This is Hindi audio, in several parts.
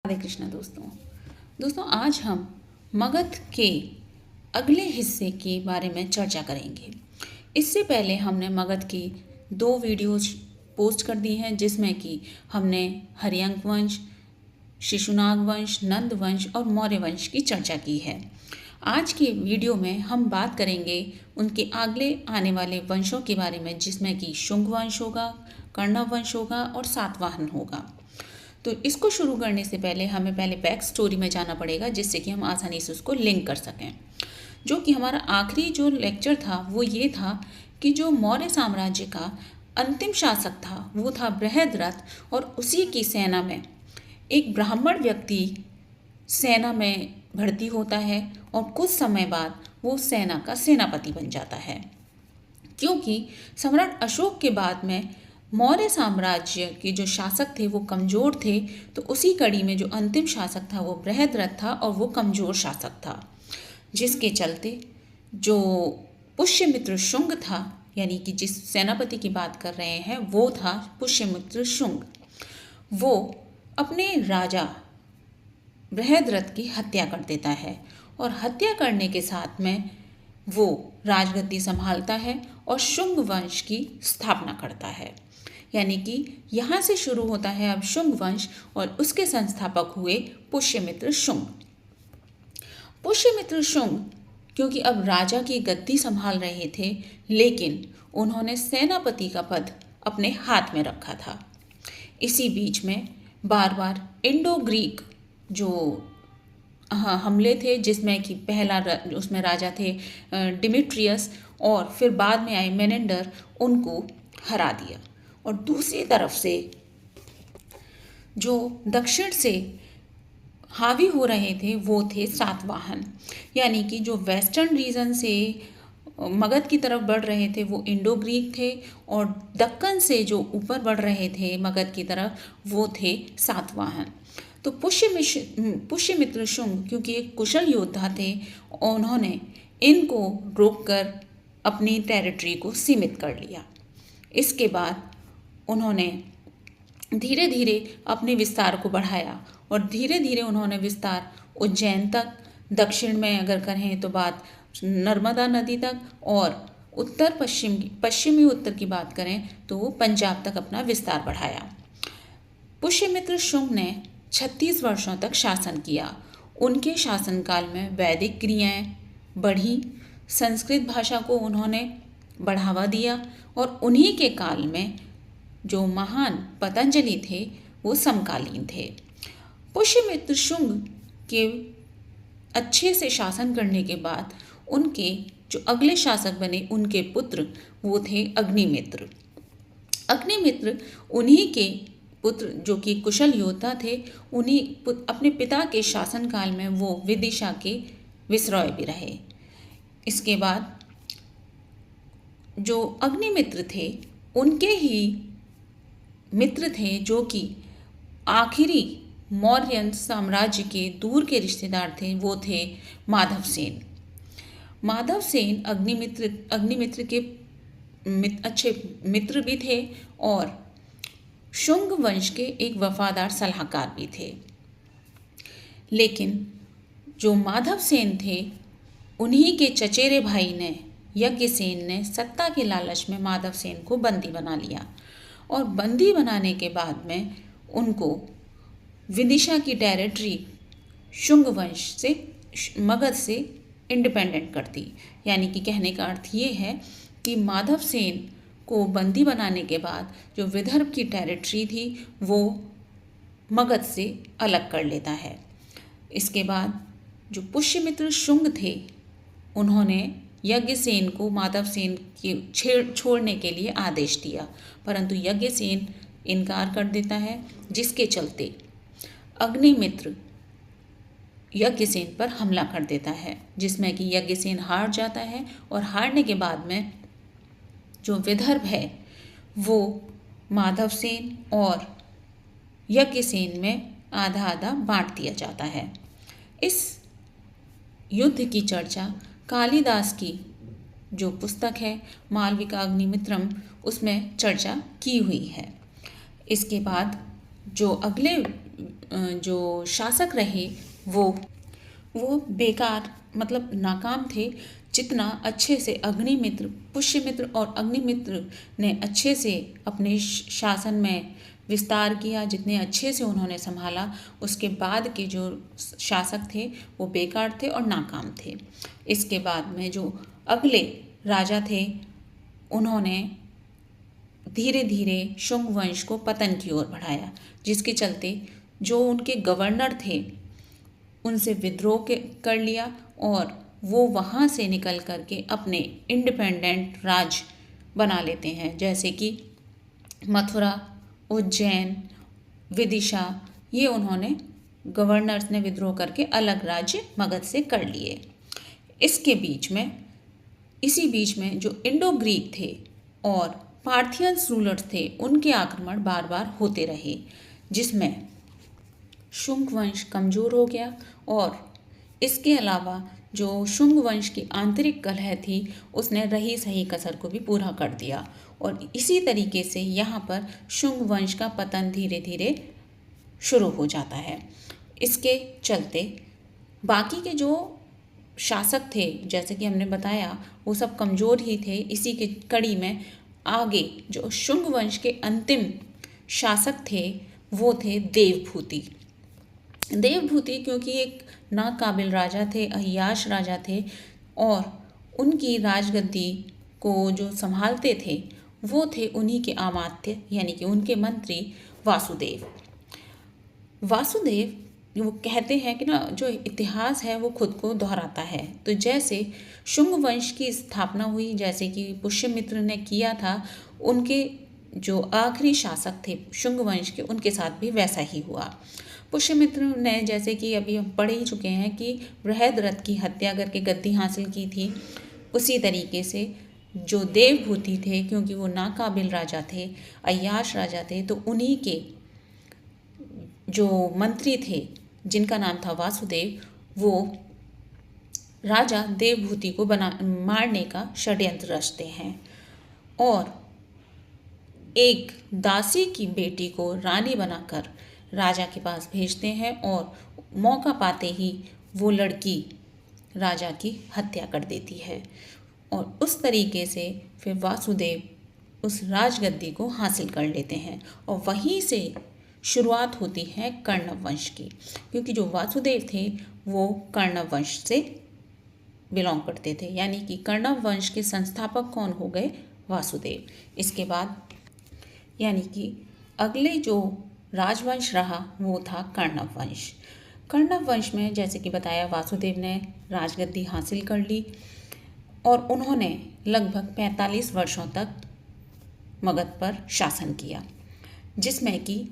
हरे कृष्णा दोस्तों आज हम मगध के अगले हिस्से के बारे में चर्चा करेंगे। इससे पहले हमने मगध की 2 वीडियोज पोस्ट कर दी हैं, जिसमें कि हमने हरियंक वंश, शिशुनाग वंश, नंद वंश और मौर्य वंश की चर्चा की है। आज के वीडियो में हम बात करेंगे उनके अगले आने वाले वंशों के बारे में, जिसमें कि शुंग वंश होगा, कर्णव वंश होगा और सातवाहन होगा। तो इसको शुरू करने से पहले हमें बैक स्टोरी में जाना पड़ेगा, जिससे कि हम आसानी से उसको लिंक कर सकें। जो कि हमारा आखिरी जो लेक्चर था वो ये था कि जो मौर्य साम्राज्य का अंतिम शासक था वो था बृहद्रथ, और उसी की सेना में एक ब्राह्मण व्यक्ति सेना में भर्ती होता है और कुछ समय बाद वो सेना का सेनापति बन जाता है। क्योंकि सम्राट अशोक के बाद में मौर्य साम्राज्य के जो शासक थे वो कमज़ोर थे, तो उसी कड़ी में जो अंतिम शासक था वो बृहद्रथ था और वो कमज़ोर शासक था, जिसके चलते जो पुष्यमित्र शुंग था, यानी कि जिस सेनापति की बात कर रहे हैं वो था पुष्यमित्र शुंग, वो अपने राजा बृहद्रथ की हत्या कर देता है और हत्या करने के साथ में वो राजगद्दी संभालता है और शुंग वंश की स्थापना करता है। यानी कि यहाँ से शुरू होता है अब शुंग वंश, और उसके संस्थापक हुए पुष्यमित्र शुंग। पुष्यमित्र शुंग क्योंकि अब राजा की गद्दी संभाल रहे थे, लेकिन उन्होंने सेनापति का पद अपने हाथ में रखा था। इसी बीच में बार बार इंडो ग्रीक जो हमले थे, जिसमें कि पहला उसमें राजा थे डिमिट्रियस, और फिर बाद में आए मेनेंडर, उनको हरा दिया। और दूसरी तरफ से जो दक्षिण से हावी हो रहे थे वो थे सातवाहन, यानी कि जो वेस्टर्न रीजन से मगध की तरफ बढ़ रहे थे वो इंडो ग्रीक थे, और दक्कन से जो ऊपर बढ़ रहे थे मगध की तरफ वो थे सातवाहन। तो पुष्यमित्र शुंग क्योंकि एक कुशल योद्धा थे, उन्होंने इनको रोककर अपनी टेरिटरी को सीमित कर लिया। इसके बाद उन्होंने धीरे धीरे अपने विस्तार को बढ़ाया और धीरे धीरे उन्होंने विस्तार उज्जैन तक, दक्षिण में अगर कहें तो बात नर्मदा नदी तक, और उत्तर पश्चिमी उत्तर की बात करें तो वो पंजाब तक अपना विस्तार बढ़ाया। पुष्यमित्र शुंग ने 36 वर्षों तक शासन किया। उनके शासनकाल में वैदिक क्रियाएं बढ़ी, संस्कृत भाषा को उन्होंने बढ़ावा दिया, और उन्हीं के काल में जो महान पतंजलि थे वो समकालीन थे। पुष्यमित्र शुंग के अच्छे से शासन करने के बाद उनके जो अगले शासक बने उनके पुत्र वो थे अग्निमित्र। अग्निमित्र उन्हीं के पुत्र जो कि कुशल योद्धा थे, उन्हीं अपने पिता के शासनकाल में वो विदिशा के विसरॉय भी रहे। इसके बाद जो अग्निमित्र थे उनके ही मित्र थे जो कि आखिरी मौर्य साम्राज्य के दूर के रिश्तेदार थे, वो थे माधवसेन। माधवसेन अग्निमित्र के अच्छे मित्र भी थे और शुंग वंश के एक वफादार सलाहकार भी थे। लेकिन जो माधवसेन थे उन्हीं के चचेरे भाई ने यज्ञसेन ने सत्ता के लालच में माधवसेन को बंदी बना लिया, और बंदी बनाने के बाद में उनको विदिशा की टेरिटरी शुंग वंश से मगध से इंडिपेंडेंट कर दी। यानी कि कहने का अर्थ ये है कि माधवसेन को बंदी बनाने के बाद जो विदर्भ की टेरिटरी थी वो मगध से अलग कर लेता है। इसके बाद जो पुष्यमित्र शुंग थे उन्होंने यज्ञसेन को माधवसेन के छोड़ने के लिए आदेश दिया, परंतु यज्ञसेन इनकार कर देता है, जिसके चलते अग्निमित्र यज्ञसेन पर हमला कर देता है, जिसमें कि यज्ञसेन हार जाता है, और हारने के बाद में जो विदर्भ है वो माधवसेन और यज्ञसेन में आधा आधा बांट दिया जाता है। इस युद्ध की चर्चा कालिदास की जो पुस्तक है मालविका अग्निमित्रम उसमें चर्चा की हुई है। इसके बाद जो अगले जो शासक रहे वो बेकार मतलब नाकाम थे। जितना अच्छे से अग्निमित्र, पुष्यमित्र और अग्निमित्र ने अच्छे से अपने शासन में विस्तार किया, जितने अच्छे से उन्होंने संभाला, उसके बाद के जो शासक थे वो बेकार थे और नाकाम थे। इसके बाद में जो अगले राजा थे उन्होंने धीरे धीरे शुंग वंश को पतन की ओर बढ़ाया, जिसके चलते जो उनके गवर्नर थे उनसे विद्रोह कर लिया और वो वहाँ से निकल करके अपने इंडिपेंडेंट राज बना लेते हैं, जैसे कि मथुरा, उज्जैन, विदिशा, ये उन्होंने गवर्नर्स ने विद्रोह करके अलग राज्य मगध से कर लिए। इसके बीच में इसी बीच में जो इंडो ग्रीक थे और पार्थियंस रूलर्स थे उनके आक्रमण बार बार होते रहे, जिसमें शुंग वंश कमज़ोर हो गया और इसके अलावा जो शुंग वंश की आंतरिक कलह थी उसने रही सही कसर को भी पूरा कर दिया और इसी तरीके से यहाँ पर शुंग वंश का पतन धीरे धीरे शुरू हो जाता है। इसके चलते बाकी के जो शासक थे, जैसे कि हमने बताया, वो सब कमज़ोर ही थे। इसी के कड़ी में आगे जो शुंग वंश के अंतिम शासक थे वो थे देवभूति। देवभूति क्योंकि एक नाकाबिल राजा थे, अय्याश राजा थे और उनकी राजगद्दी को जो संभालते थे वो थे उन्हीं के अमात्य यानी कि उनके मंत्री वासुदेव। वासुदेव वो कहते हैं कि ना जो इतिहास है वो खुद को दोहराता है। तो जैसे शुंग वंश की स्थापना हुई, जैसे कि पुष्यमित्र ने किया था, उनके जो आखिरी शासक थे शुंग वंश के, उनके साथ भी वैसा ही हुआ। पुष्यमित्र ने, जैसे कि अभी हम पढ़ ही चुके हैं कि बृहद्रथ की हत्या करके गद्दी हासिल की थी, उसी तरीके से जो देवभूति थे, क्योंकि वो नाकाबिल राजा थे, अय्याश राजा थे, तो उन्हीं के जो मंत्री थे जिनका नाम था वासुदेव, वो राजा देवभूति को मारने का षड्यंत्र रचते हैं और एक दासी की बेटी को रानी बनाकर राजा के पास भेजते हैं और मौका पाते ही वो लड़की राजा की हत्या कर देती है और उस तरीके से फिर वासुदेव उस राजगद्दी को हासिल कर लेते हैं और वहीं से शुरुआत होती है कर्णव वंश की, क्योंकि जो वासुदेव थे वो कर्णव वंश से बिलोंग करते थे, यानी कि कर्णव वंश के संस्थापक कौन हो गए? वासुदेव। इसके बाद यानी कि अगले जो राजवंश रहा वो था कर्णव वंश। कर्णव वंश में जैसे कि बताया वासुदेव ने राजगद्दी हासिल कर ली और उन्होंने लगभग 45 वर्षों तक मगध पर शासन किया, जिसमें कि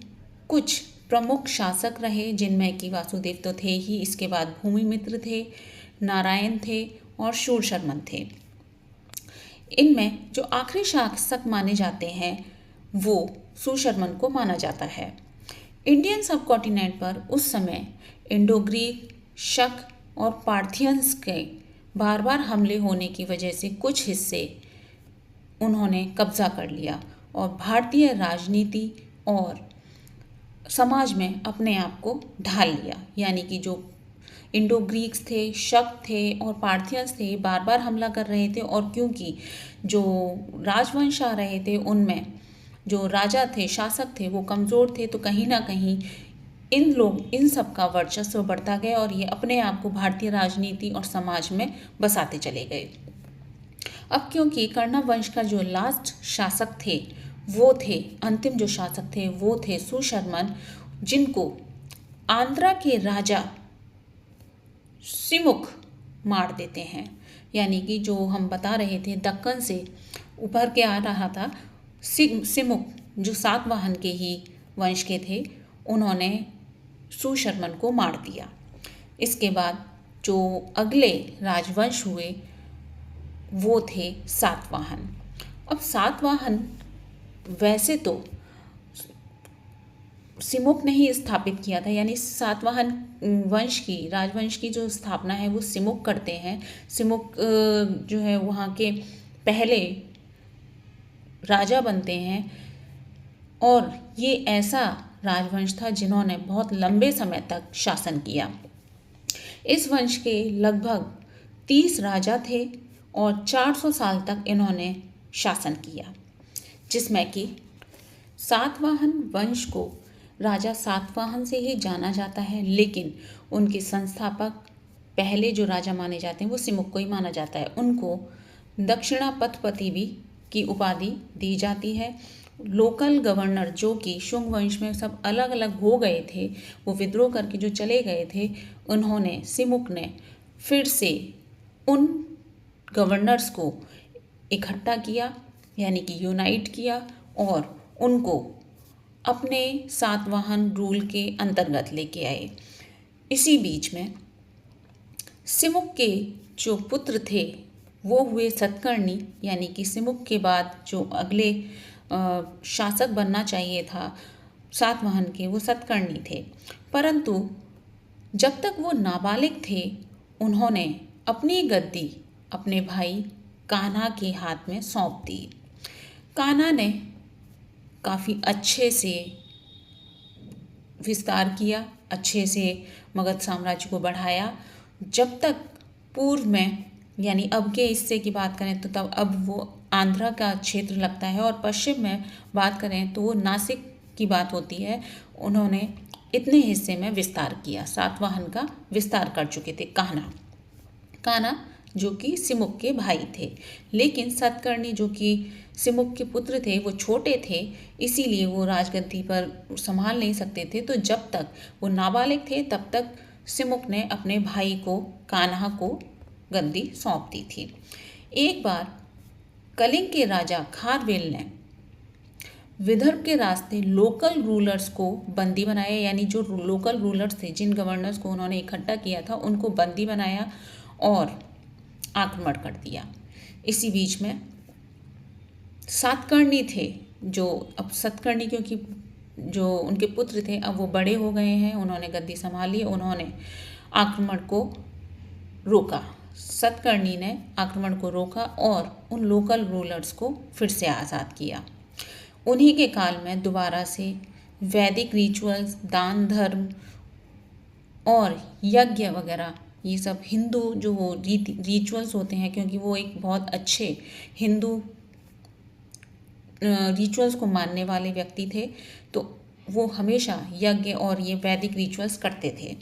कुछ प्रमुख शासक रहे जिनमें कि वासुदेव तो थे ही, इसके बाद भूमिमित्र थे, नारायण थे और शूरशर्मन थे। इनमें जो आखिरी शासक माने जाते हैं वो शूरशर्मन को माना जाता है। इंडियन सब कॉन्टिनेंट पर उस समय इंडो ग्रीक, शक और पार्थियंस के बार बार हमले होने की वजह से कुछ हिस्से उन्होंने कब्जा कर लिया और भारतीय राजनीति और समाज में अपने आप को ढाल लिया। यानी कि जो इंडो ग्रीक्स थे, शक थे और पार्थियंस थे, बार बार हमला कर रहे थे और क्योंकि जो राजवंश आ रहे थे उनमें जो राजा थे, शासक थे, वो कमज़ोर थे, तो कहीं ना कहीं इन सब का वर्चस्व बढ़ता गया और ये अपने आप को भारतीय राजनीति और समाज में बसाते चले गए। अब क्योंकि कर्णव वंश का जो लास्ट शासक थे वो थे, अंतिम जो शासक थे वो थे शूरशर्मन, जिनको आंध्रा के राजा सिमुक मार देते हैं। यानी कि जो हम बता रहे थे दक्कन से उभर के आ रहा था सिमुक, जो सातवाहन के ही वंश के थे, उन्होंने शूरशर्मन को मार दिया। इसके बाद जो अगले राजवंश हुए वो थे सातवाहन। अब सातवाहन वैसे तो सिमुक ने ही स्थापित किया था, यानी सातवाहन वंश की, राजवंश की जो स्थापना है वो सिमुक करते हैं। सिमुक जो है वहाँ के पहले राजा बनते हैं और ये ऐसा राजवंश था जिन्होंने बहुत लंबे समय तक शासन किया। इस वंश के लगभग 30 राजा थे और 400 साल तक इन्होंने शासन किया, जिसमें कि सातवाहन वंश को राजा सातवाहन से ही जाना जाता है, लेकिन उनके संस्थापक पहले जो राजा माने जाते हैं वो सिमुक को ही माना जाता है। उनको दक्षिणापथपति भी की उपाधि दी जाती है। लोकल गवर्नर जो कि शुंग वंश में सब अलग अलग हो गए थे, वो विद्रोह करके जो चले गए थे, उन्होंने सिमुक ने फिर से उन गवर्नर्स को इकट्ठा किया, यानी कि यूनाइट किया, और उनको अपने सातवाहन रूल के अंतर्गत लेके आए। इसी बीच में सिमुक के जो पुत्र थे वो हुए सतकर्णी, यानी कि सिमुक के बाद जो अगले शासक बनना चाहिए था सातवाहन के, वो सतकर्णी थे। परंतु जब तक वो नाबालिग थे, उन्होंने अपनी गद्दी अपने भाई कान्हा के हाथ में सौंप दी। कान्हा ने काफ़ी अच्छे से विस्तार किया, अच्छे से मगध साम्राज्य को बढ़ाया। जब तक पूर्व में, यानी अब के हिस्से की बात करें तो तब अब वो आंध्रा का क्षेत्र लगता है, और पश्चिम में बात करें तो वो नासिक की बात होती है। उन्होंने इतने हिस्से में विस्तार किया, सातवाहन का विस्तार कर चुके थे कान्हा जो कि सिमुक के भाई थे। लेकिन सतकर्णी जो कि सिमुक के पुत्र थे वो छोटे थे, इसीलिए वो राजगद्दी पर संभाल नहीं सकते थे। तो जब तक वो नाबालिग थे तब तक सिमुक ने अपने भाई को कान्हा को गद्दी सौंप दी थी। एक बार कलिंग के राजा खारवेल ने विदर्भ के रास्ते लोकल रूलर्स को बंदी बनाया, यानी जो लोकल रूलर्स थे, जिन गवर्नर्स को उन्होंने इकट्ठा किया था, उनको बंदी बनाया और आक्रमण कर दिया। इसी बीच में सातकर्णी थे, जो अब सतकर्णी क्योंकि जो उनके पुत्र थे अब वो बड़े हो गए हैं, उन्होंने गद्दी संभाली, उन्होंने आक्रमण को रोका। सतकर्णी ने आक्रमण को रोका और उन लोकल रूलर्स को फिर से आज़ाद किया। उन्हीं के काल में दोबारा से वैदिक रिचुअल्स, दान धर्म और यज्ञ वगैरह, ये सब हिंदू जो रिचुअल्स होते हैं, क्योंकि वो एक बहुत अच्छे हिंदू रिचुअल्स को मानने वाले व्यक्ति थे, तो वो हमेशा यज्ञ और ये वैदिक रिचुअल्स करते थे।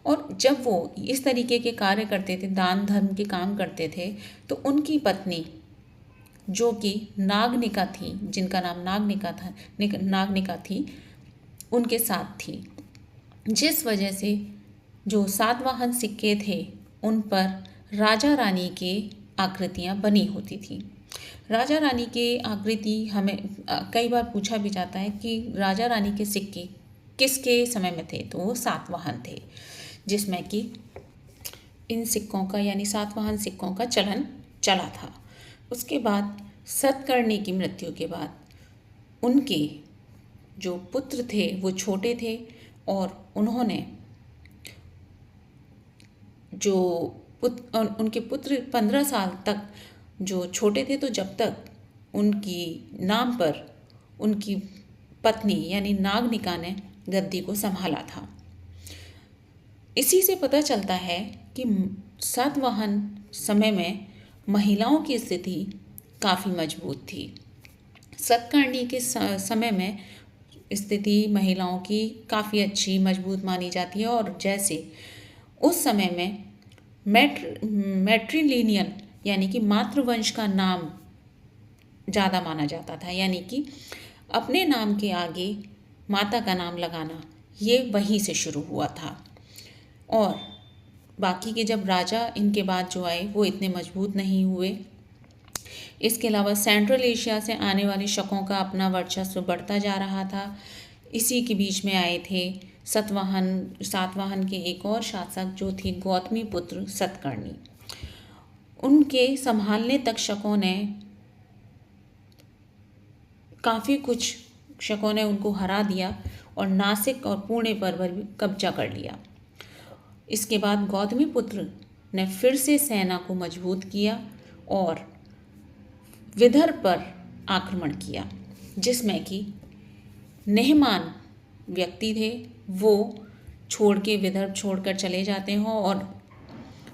और जब वो इस तरीके के कार्य करते थे, दान धर्म के काम करते थे, तो उनकी पत्नी जो कि नागनिका थी, जिनका नाम नागनिका थी, उनके साथ थी, जिस वजह से जो सातवाहन सिक्के थे उन पर राजा रानी के आकृतियाँ बनी होती थी। राजा रानी के आकृति हमें कई बार पूछा भी जाता है कि राजा रानी के सिक्के किसके समय में थे, तो वो सातवाहन थे, जिसमें कि इन सिक्कों का, यानी सातवाहन सिक्कों का चलन चला था। उसके बाद सतकर्णी की मृत्यु के बाद उनके जो पुत्र थे वो छोटे थे, और उन्होंने जो उनके पुत्र 15 साल तक जो छोटे थे, तो जब तक उनकी नाम पर उनकी पत्नी यानी नागनिका ने गद्दी को संभाला था। इसी से पता चलता है कि सातवाहन समय में महिलाओं की स्थिति काफ़ी मजबूत थी। सतकर्णी के समय में स्थिति महिलाओं की काफ़ी अच्छी मजबूत मानी जाती है, और जैसे उस समय में मैट्रिलिनियन यानी कि मातृवंश का नाम ज़्यादा माना जाता था, यानी कि अपने नाम के आगे माता का नाम लगाना, ये वहीं से शुरू हुआ था। और बाकी के जब राजा इनके बाद जो आए वो इतने मजबूत नहीं हुए। इसके अलावा सेंट्रल एशिया से आने वाले शकों का अपना वर्चस्व बढ़ता जा रहा था। इसी के बीच में आए थे सातवाहन के एक और शासक जो थी गौतमी पुत्र सतकर्णी। उनके संभालने तक शकों ने काफ़ी कुछ, शकों ने उनको हरा दिया और नासिक और पुणे पर भी कब्जा कर लिया। इसके बाद गौतमी पुत्र ने फिर से सेना को मजबूत किया और विदर्भ पर आक्रमण किया, जिसमें कि नेहमान व्यक्ति थे वो छोड़ के विदर्भ छोड़कर चले जाते हैं और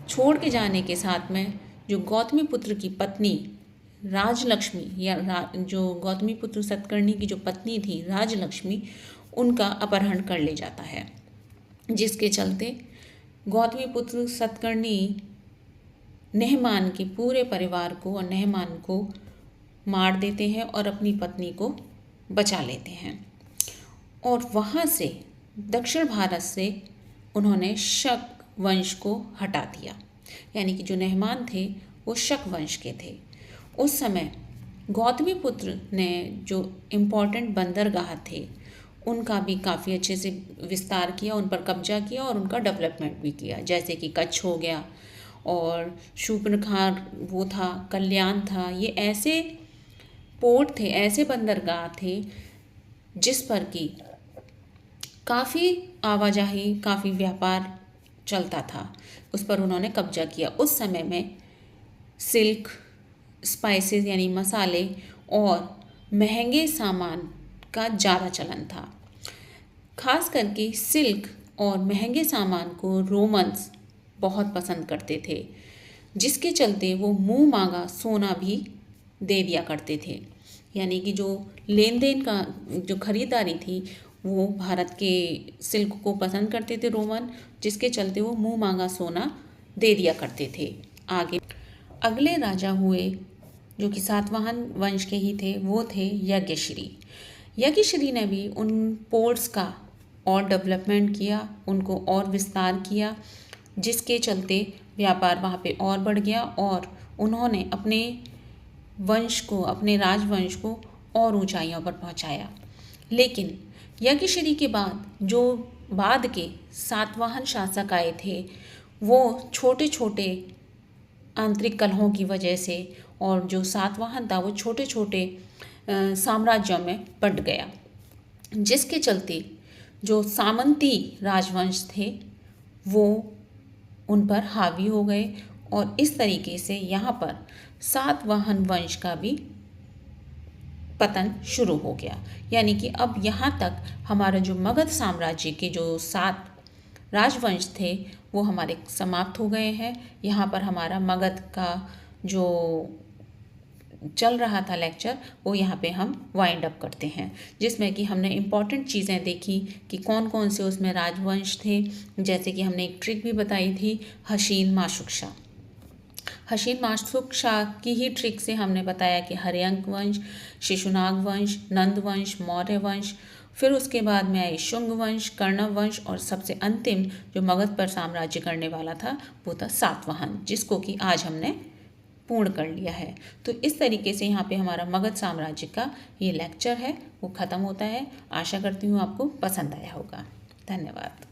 छोड़ के जाने के साथ में जो गौतमीपुत्र की पत्नी राजलक्ष्मी जो गौतमीपुत्र सतकर्णी की जो पत्नी थी राजलक्ष्मी, उनका अपहरण कर ले जाता है, जिसके चलते गौतमीपुत्र सतकर्णी नहमान के पूरे परिवार को और नहमान को मार देते हैं और अपनी पत्नी को बचा लेते हैं। और वहाँ से दक्षिण भारत से उन्होंने शक वंश को हटा दिया, यानी कि जो नहमान थे वो शक वंश के थे। उस समय गौतमीपुत्र ने जो इम्पोर्टेंट बंदरगाह थे उनका भी काफ़ी अच्छे से विस्तार किया, उन पर कब्जा किया और उनका डेवलपमेंट भी किया, जैसे कि कच्छ हो गया और शूर्पणखा वो था, कल्याण था। ये ऐसे पोर्ट थे, ऐसे बंदरगाह थे जिस पर कि काफ़ी आवाजाही, काफ़ी व्यापार चलता था, उस पर उन्होंने कब्जा किया। उस समय में सिल्क, स्पाइसेस यानी मसाले और महंगे सामान का ज़्यादा चलन था। खास करके सिल्क और महंगे सामान को रोमन्स बहुत पसंद करते थे, जिसके चलते वो मुंह मांगा सोना भी दे दिया करते थे। यानी कि जो लेन देन का जो खरीदारी थी वो भारत के सिल्क को पसंद करते थे रोमन, जिसके चलते वो मुंह मांगा सोना दे दिया करते थे। आगे अगले राजा हुए जो कि सातवाहन वंश के ही थे, वो थे यज्ञश्री। यज्ञश्री ने भी उन पोर्ट्स का और डेवलपमेंट किया, उनको और विस्तार किया, जिसके चलते व्यापार वहाँ पे और बढ़ गया और उन्होंने अपने वंश को, अपने राजवंश को और ऊंचाइयों पर पहुँचाया। लेकिन यज्ञश्री के बाद जो बाद के सातवाहन शासक आए थे वो छोटे छोटे आंतरिक कलहों की वजह से और जो सातवाहन था वो छोटे छोटे साम्राज्यों में बंट गया, जिसके चलते जो सामंती राजवंश थे वो उन पर हावी हो गए और इस तरीके से यहाँ पर सातवाहन वंश का भी पतन शुरू हो गया। यानी कि अब यहाँ तक हमारा जो मगध साम्राज्य के जो 7 राजवंश थे वो हमारे समाप्त हो गए हैं। यहाँ पर हमारा मगध का जो चल रहा था लेक्चर वो यहाँ पे हम वाइंड अप करते हैं, जिसमें कि हमने इम्पॉर्टेंट चीज़ें देखी कि कौन कौन से उसमें राजवंश थे। जैसे कि हमने एक ट्रिक भी बताई थी, हशीन माशुक शाह। हशीन माशुक शाह की ही ट्रिक से हमने बताया कि हर्यंक वंश, शिशुनाग वंश, नंद वंश, मौर्य वंश, फिर उसके बाद में आई शुंग वंश, कर्णव वंश और सबसे अंतिम जो मगध पर साम्राज्य करने वाला था वो था सातवाहन, जिसको कि आज हमने पूर्ण कर लिया है। तो इस तरीके से यहाँ पे हमारा मगध साम्राज्य का ये लेक्चर है वो ख़त्म होता है। आशा करती हूँ आपको पसंद आया होगा। धन्यवाद।